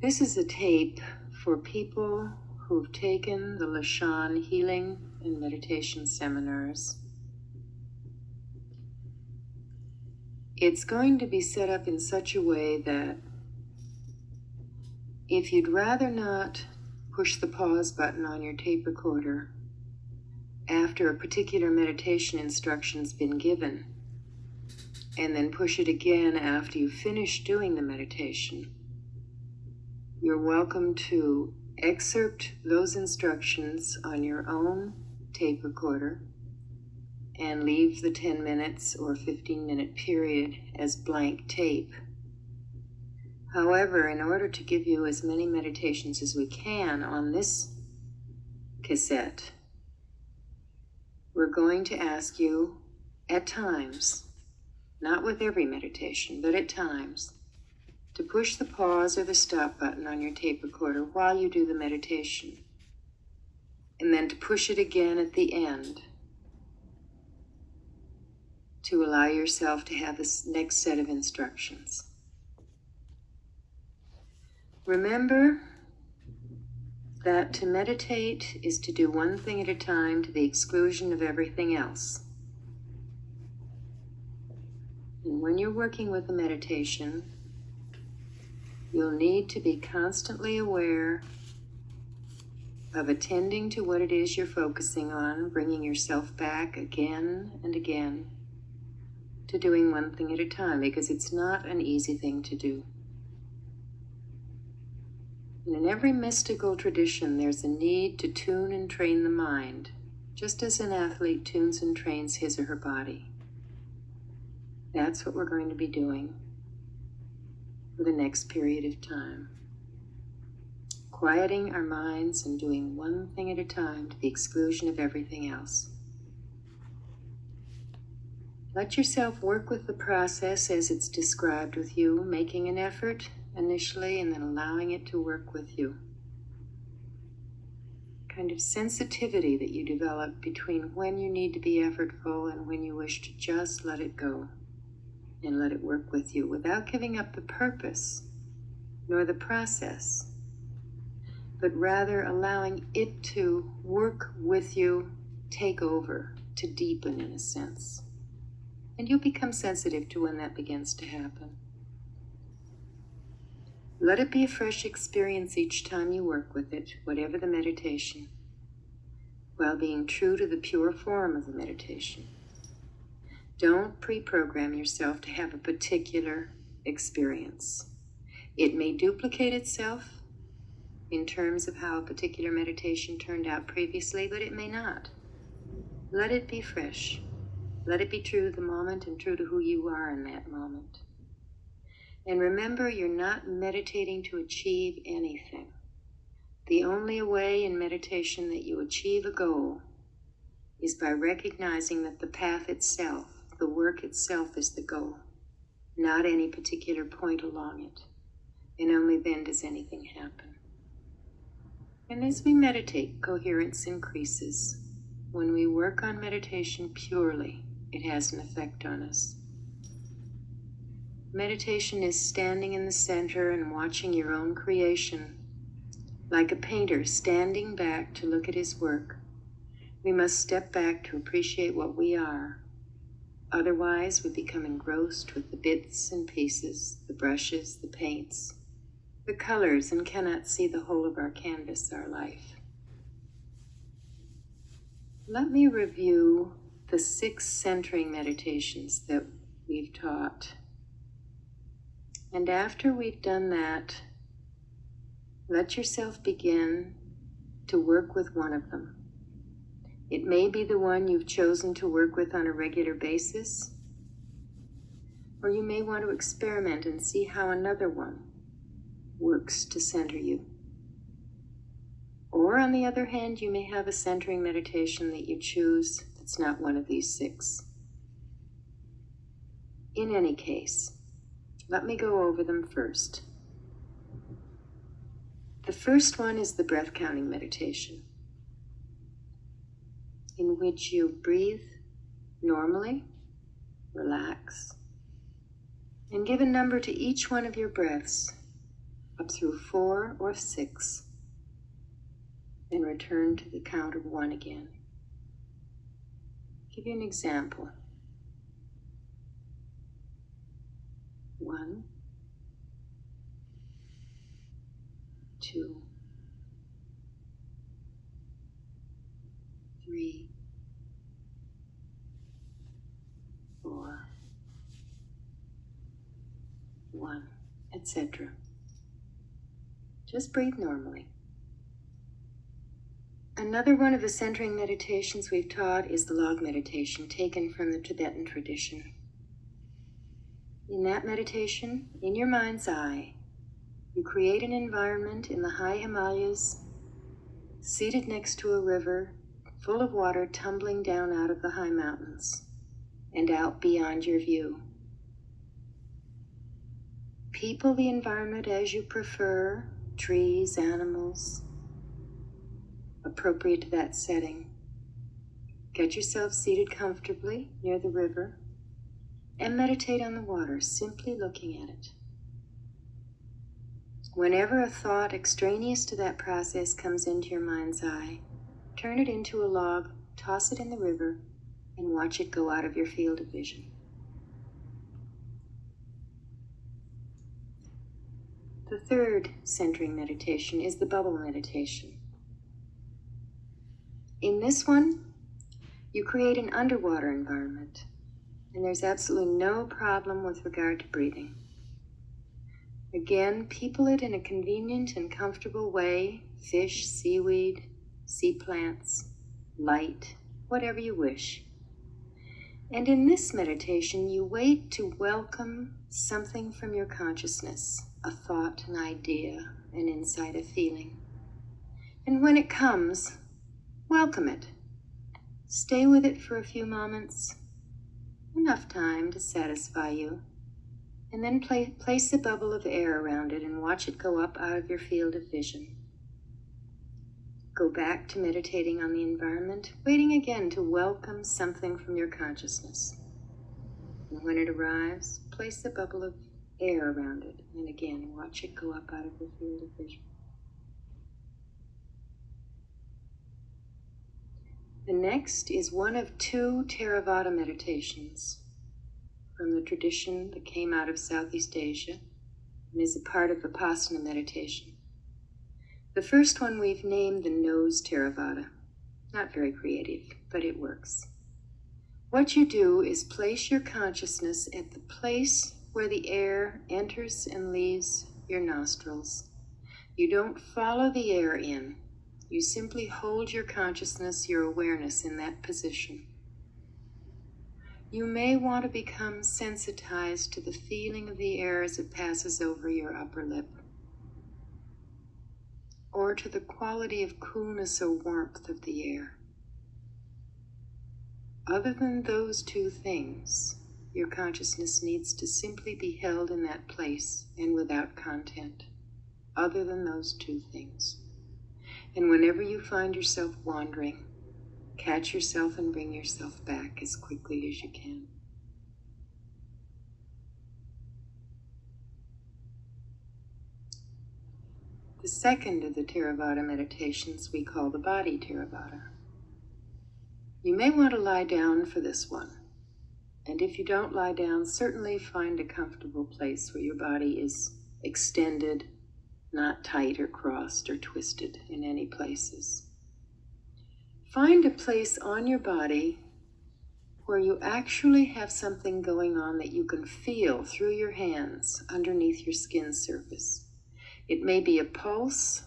This is a tape for people who've taken the Lashan healing and meditation seminars. It's going to be set up in such a way that if you'd rather not push the pause button on your tape recorder after a particular meditation instruction's been given, and then push it again after you've finished doing the meditation, you're welcome to excerpt those instructions on your own tape recorder and leave the 10 minutes or 15-minute period as blank tape. However, in order to give you as many meditations as we can on this cassette, we're going to ask you at times, not with every meditation, but at times, to push the pause or the stop button on your tape recorder while you do the meditation, and then to push it again at the end to allow yourself to have this next set of instructions. Remember that to meditate is to do one thing at a time to the exclusion of everything else. And when you're working with a meditation, you'll need to be constantly aware of attending to what it is you're focusing on, bringing yourself back again and again to doing one thing at a time, because it's not an easy thing to do. And in every mystical tradition, there's a need to tune and train the mind, just as an athlete tunes and trains his or her body. That's what we're going to be doing for the next period of time. Quieting our minds and doing one thing at a time to the exclusion of everything else. Let yourself work with the process as it's described with you, making an effort initially and then allowing it to work with you. Kind of sensitivity that you develop between when you need to be effortful and when you wish to just let it go and let it work with you without giving up the purpose nor the process, but rather allowing it to work with you, take over, to deepen in a sense. And you'll become sensitive to when that begins to happen. Let it be a fresh experience each time you work with it, whatever the meditation, while being true to the pure form of the meditation. Don't pre-program yourself to have a particular experience. It may duplicate itself in terms of how a particular meditation turned out previously, but it may not. Let it be fresh. Let it be true to the moment and true to who you are in that moment. And remember, you're not meditating to achieve anything. The only way in meditation that you achieve a goal is by recognizing that the path itself, the work itself, is the goal, not any particular point along it. And only then does anything happen. And as we meditate, coherence increases. When we work on meditation purely, it has an effect on us. Meditation is standing in the center and watching your own creation. Like a painter standing back to look at his work, we must step back to appreciate what we are. Otherwise, we become engrossed with the bits and pieces, the brushes, the paints, the colors, and cannot see the whole of our canvas, our life. Let me review the 6 centering meditations that we've taught. And after we've done that, let yourself begin to work with one of them. It may be the one you've chosen to work with on a regular basis, or you may want to experiment and see how another one works to center you. Or on the other hand, you may have a centering meditation that you choose that's not one of these 6. In any case, let me go over them first. The first one is the breath counting meditation, in which you breathe normally, relax, and give a number to each one of your breaths up through 4 or 6, and return to the count of 1 again. Give you an example. 1, 2, 3, 4, 1, etc. Just breathe normally. Another one of the centering meditations we've taught is the log meditation, taken from the Tibetan tradition. In that meditation, in your mind's eye, you create an environment in the high Himalayas, seated next to a river full of water tumbling down out of the high mountains and out beyond your view. People the environment as you prefer, trees, animals, appropriate to that setting. Get yourself seated comfortably near the river and meditate on the water, simply looking at it. Whenever a thought extraneous to that process comes into your mind's eye, turn it into a log, toss it in the river, and watch it go out of your field of vision. The third centering meditation is the bubble meditation. In this one, you create an underwater environment, and there's absolutely no problem with regard to breathing. Again, people it in a convenient and comfortable way: fish, seaweed, sea plants, light, whatever you wish. And in this meditation, you wait to welcome something from your consciousness, a thought, an idea, an insight, a feeling. And when it comes, welcome it. Stay with it for a few moments, enough time to satisfy you, and then place a bubble of air around it and watch it go up out of your field of vision. Go back to meditating on the environment, waiting again to welcome something from your consciousness. And when it arrives, place a bubble of air around it, and again, watch it go up out of your field of vision. The next is one of 2 Theravada meditations from the tradition that came out of Southeast Asia and is a part of Vipassana meditation. The first one we've named the Nose Theravada. Not very creative, but it works. What you do is place your consciousness at the place where the air enters and leaves your nostrils. You don't follow the air in. You simply hold your consciousness, your awareness in that position. You may want to become sensitized to the feeling of the air as it passes over your upper lip, or to the quality of coolness or warmth of the air. Other than those 2 things, your consciousness needs to simply be held in that place and without content. Other than those 2 things. And whenever you find yourself wandering, catch yourself and bring yourself back as quickly as you can. The second of the Theravada meditations we call the Body Theravada. You may want to lie down for this one. And if you don't lie down, certainly find a comfortable place where your body is extended, not tight or crossed or twisted in any places. Find a place on your body where you actually have something going on that you can feel through your hands underneath your skin surface. It may be a pulse.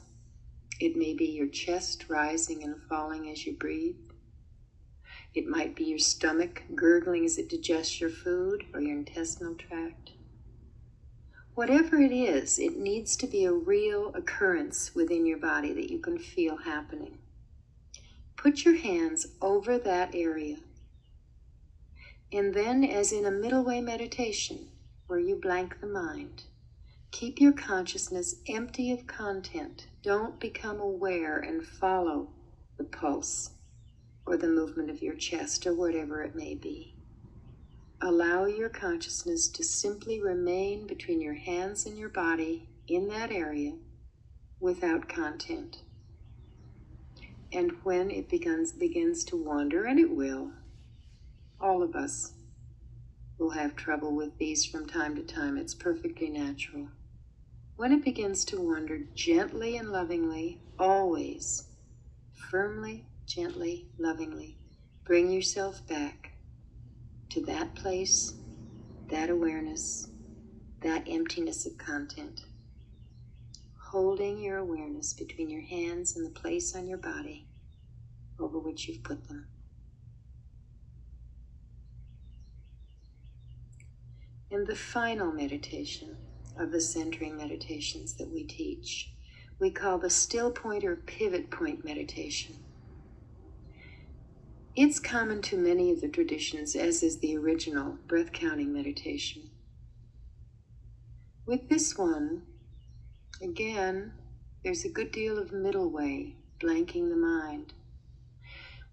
It may be your chest rising and falling as you breathe. It might be your stomach gurgling as it digests your food, or your intestinal tract. Whatever it is, it needs to be a real occurrence within your body that you can feel happening. Put your hands over that area. And then, as in a middle way meditation, where you blank the mind, keep your consciousness empty of content. Don't become aware and follow the pulse or the movement of your chest or whatever it may be. Allow your consciousness to simply remain between your hands and your body in that area without content. And when it begins to wander, and it will, all of us will have trouble with these from time to time. It's perfectly natural. When it begins to wander, gently and lovingly, always, firmly, gently, lovingly, bring yourself back to that place, that awareness, that emptiness of content. Holding your awareness between your hands and the place on your body over which you've put them. And the final meditation of the centering meditations that we teach, we call the still point or pivot point meditation. It's common to many of the traditions, as is the original breath counting meditation. With this one, again, there's a good deal of middle way, blanking the mind.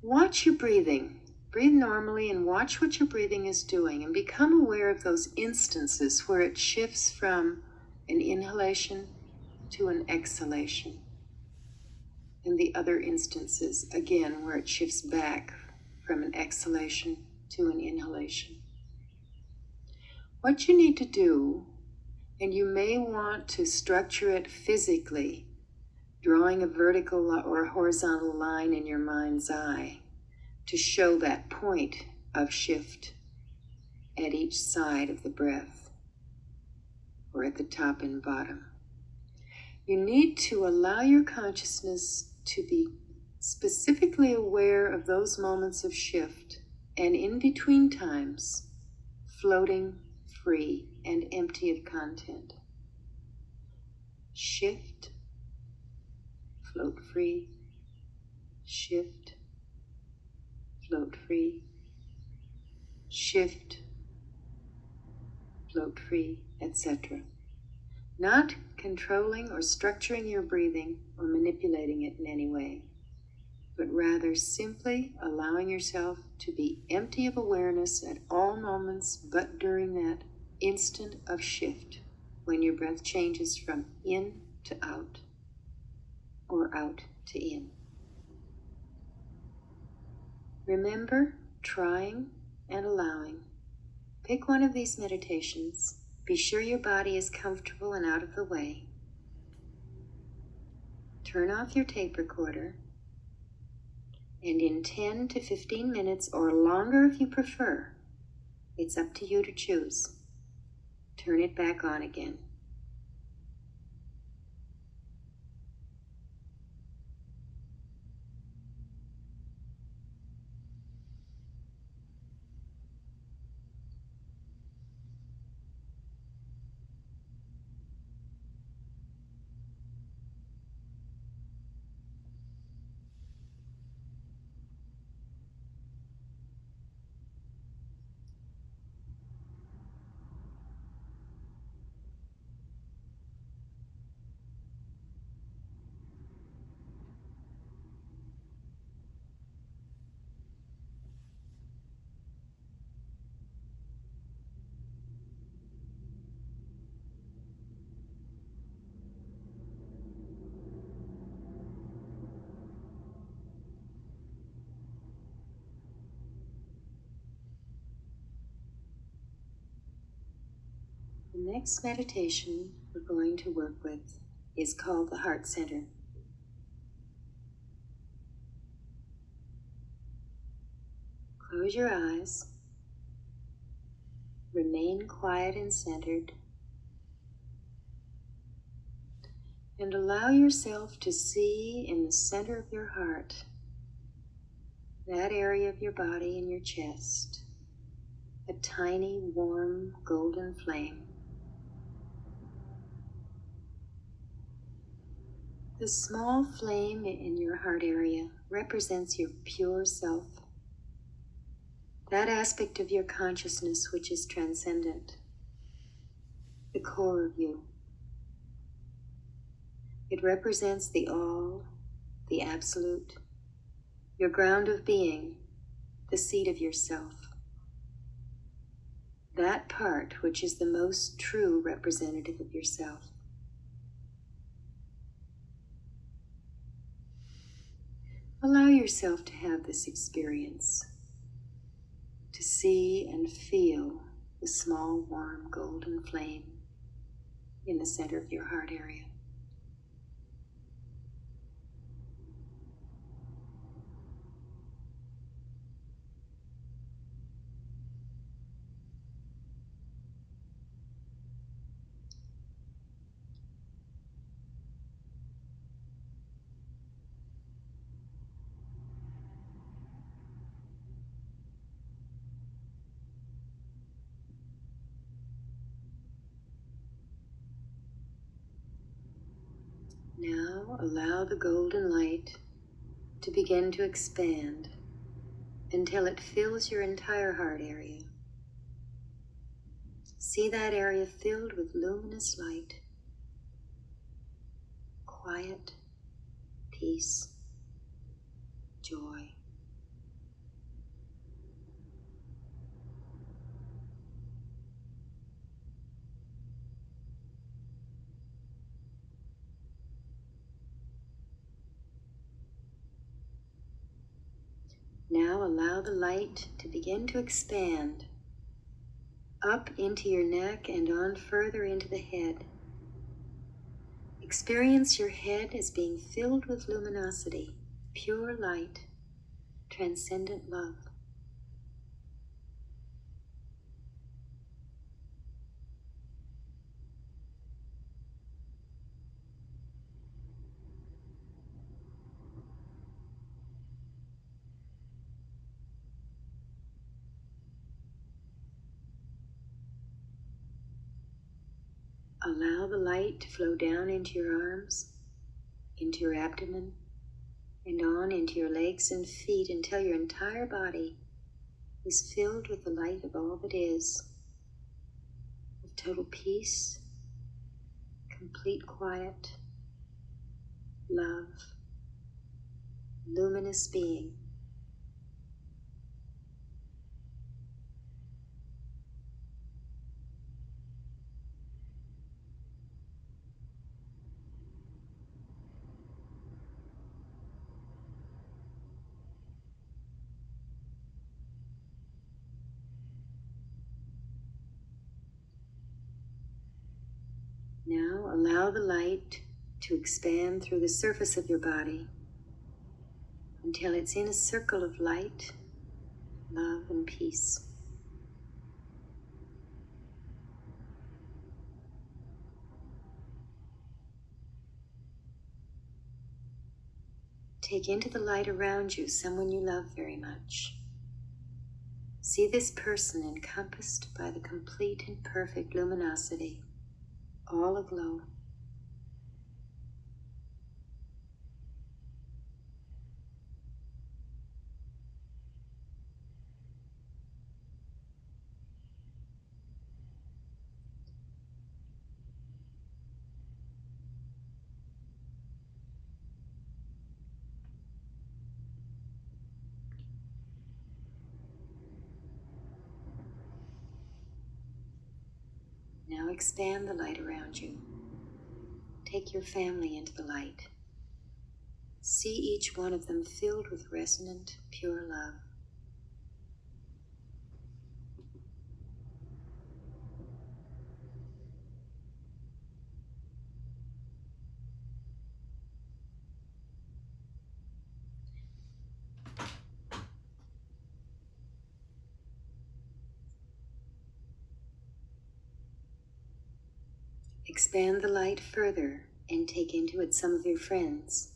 Watch your breathing. Breathe normally and watch what your breathing is doing, and become aware of those instances where it shifts from an inhalation to an exhalation. And the other instances, again, where it shifts back from an exhalation to an inhalation. What you need to do, and you may want to structure it physically, drawing a vertical or a horizontal line in your mind's eye to show that point of shift at each side of the breath, or at the top and bottom. You need to allow your consciousness to be specifically aware of those moments of shift, and in between times, floating free and empty of content. Shift, float free, shift, float free, shift, float free, etc. Not controlling or structuring your breathing or manipulating it in any way, but rather simply allowing yourself to be empty of awareness at all moments, but during that instant of shift, when your breath changes from in to out, or out to in. Remember, trying and allowing. Pick one of these meditations. Be sure your body is comfortable and out of the way. Turn off your tape recorder, and in 10 to 15 minutes, or longer if you prefer, it's up to you to choose, turn it back on again. The next meditation we're going to work with is called the Heart Center. Close your eyes, remain quiet and centered, and allow yourself to see in the center of your heart, that area of your body in your chest, a tiny, warm, golden flame. The small flame in your heart area represents your pure self, that aspect of your consciousness which is transcendent, the core of you. It represents the all, the absolute, your ground of being, the seat of yourself. That part which is the most true representative of yourself. Allow yourself to have this experience, to see and feel the small, warm, golden flame in the center of your heart area. Now allow the golden light to begin to expand until it fills your entire heart area. See that area filled with luminous light, quiet, peace, joy. Now allow the light to begin to expand up into your neck and on further into the head. Experience your head as being filled with luminosity, pure light, transcendent love. Allow the light to flow down into your arms, into your abdomen, and on into your legs and feet until your entire body is filled with the light of all that is, of total peace, complete quiet, love, luminous being. Now allow the light to expand through the surface of your body until it's in a circle of light, love, and peace. Take into the light around you someone you love very much. See this person encompassed by the complete and perfect luminosity, all aglow. Now expand the light around you. Take your family into the light. See each one of them filled with resonant, pure love. Expand the light further and take into it some of your friends,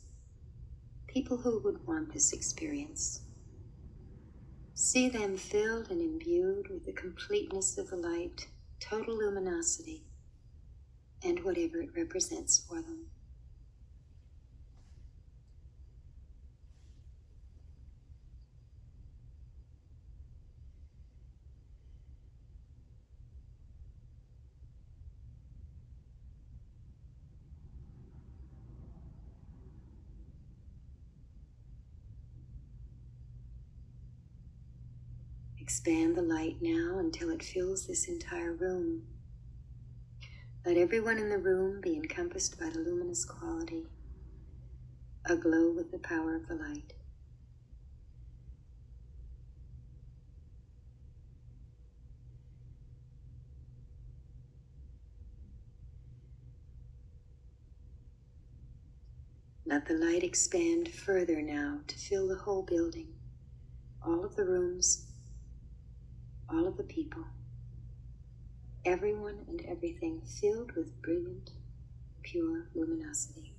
people who would want this experience. See them filled and imbued with the completeness of the light, total luminosity, and whatever it represents for them. Expand the light now until it fills this entire room. Let everyone in the room be encompassed by the luminous quality, aglow with the power of the light. Let the light expand further now to fill the whole building, all of the rooms, all of the people, everyone and everything filled with brilliant, pure luminosity.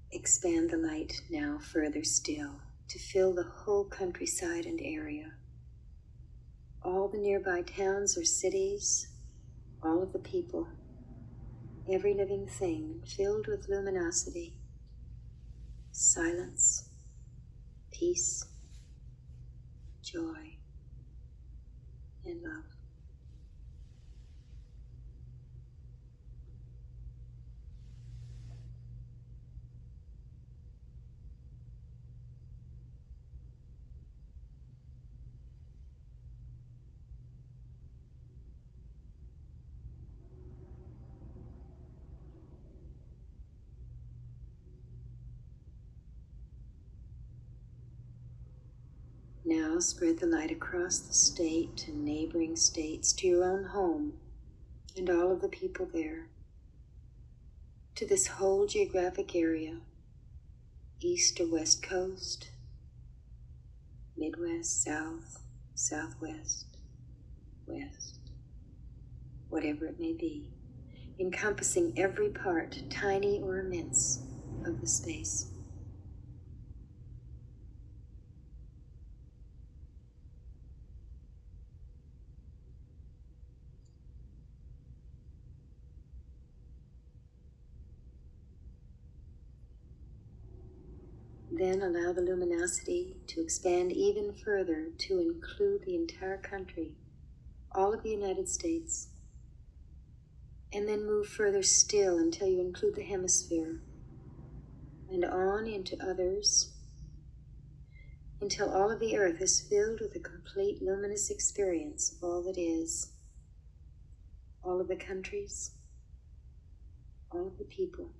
Expand the light now further still to fill the whole countryside and area, all the nearby towns or cities, all of the people, every living thing filled with luminosity, silence, peace, joy, and love. Now spread the light across the state and neighboring states to your own home and all of the people there, to this whole geographic area, east or west coast, Midwest, South, Southwest, West, whatever it may be, encompassing every part, tiny or immense, of the space. Then allow the luminosity to expand even further to include the entire country, all of the United States, and then move further still until you include the hemisphere, and on into others, until all of the earth is filled with a complete luminous experience of all that is, all of the countries, all of the people,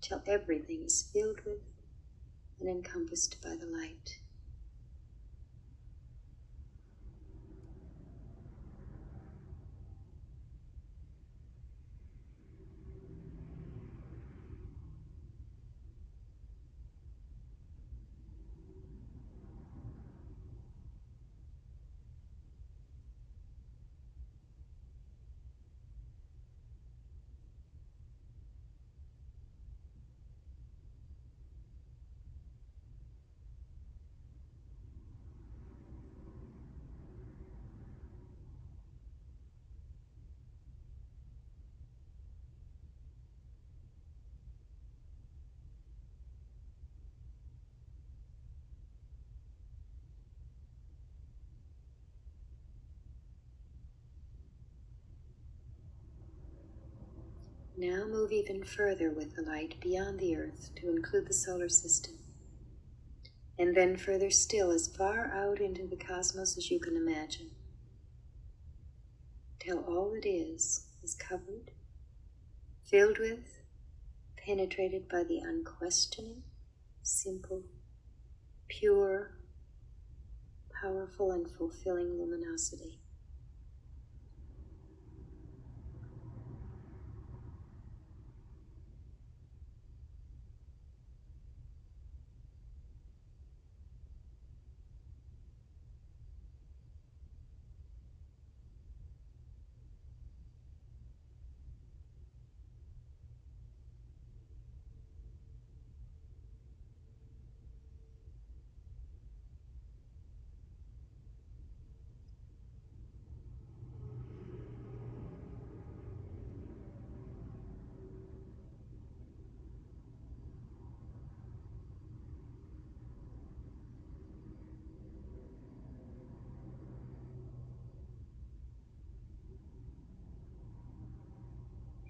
till everything is filled with and encompassed by the light. Now move even further with the light beyond the earth to include the solar system, and then further still as far out into the cosmos as you can imagine, till all it is covered, filled with, penetrated by the unquestioning, simple, pure, powerful, and fulfilling luminosity.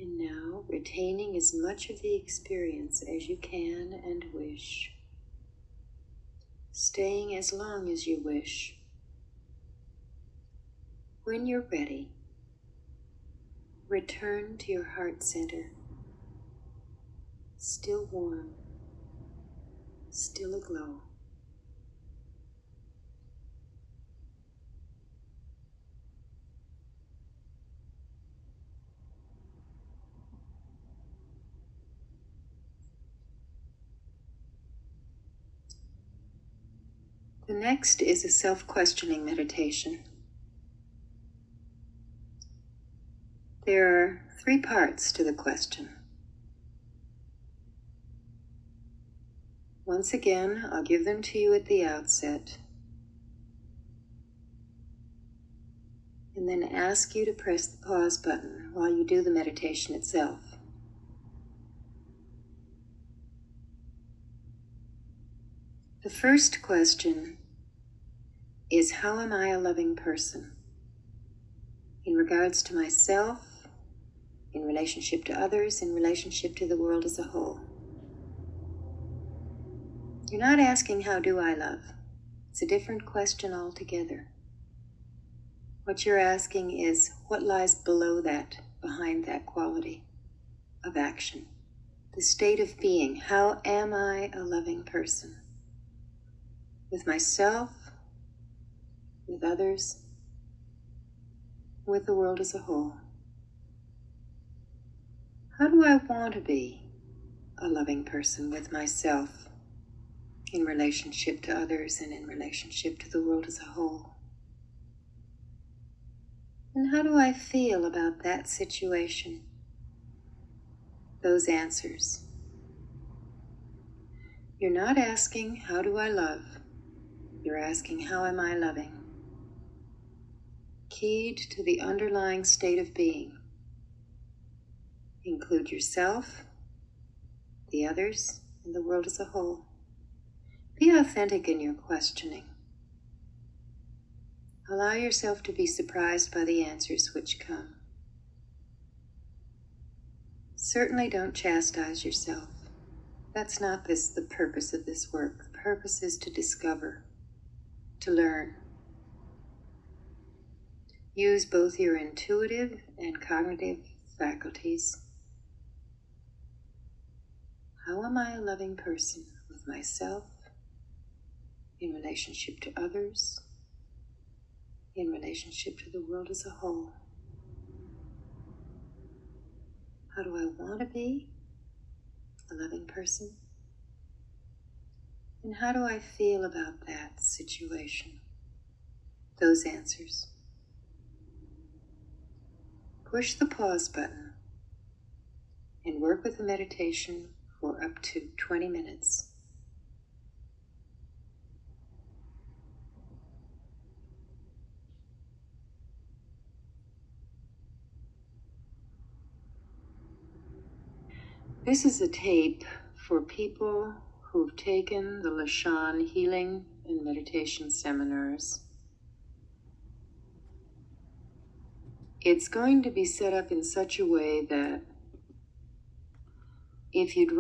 And now, retaining as much of the experience as you can and wish, staying as long as you wish. When you're ready, Return to your heart center, still warm, still aglow. The next is a self-questioning meditation. There are 3 parts to the question. Once again, I'll give them to you at the outset, and then ask you to press the pause button while you do the meditation itself. The first question is, how am I a loving person? In regards to myself, in relationship to others, in relationship to the world as a whole. You're not asking, how do I love? It's a different question altogether. What you're asking is, what lies below that, behind that quality of action? The state of being. How am I a loving person? With myself, with others, with the world as a whole. How do I want to be a loving person with myself, in relationship to others and in relationship to the world as a whole? And how do I feel about that situation? Those answers. You're not asking, how do I love? You're asking, how am I loving? Keyed to the underlying state of being. Include yourself, the others, and the world as a whole. Be authentic in your questioning. Allow yourself to be surprised by the answers which come. Certainly don't chastise yourself. That's not the purpose of this work. The purpose is to discover, to learn. Use both your intuitive and cognitive faculties. How am I a loving person with myself, in relationship to others, in relationship to the world as a whole? How do I want to be a loving person? And how do I feel about that situation? Those answers. Push the pause button and work with the meditation for up to 20 minutes. This is a tape for people who've taken the Lashan healing and meditation seminars. It's going to be set up in such a way that if you'd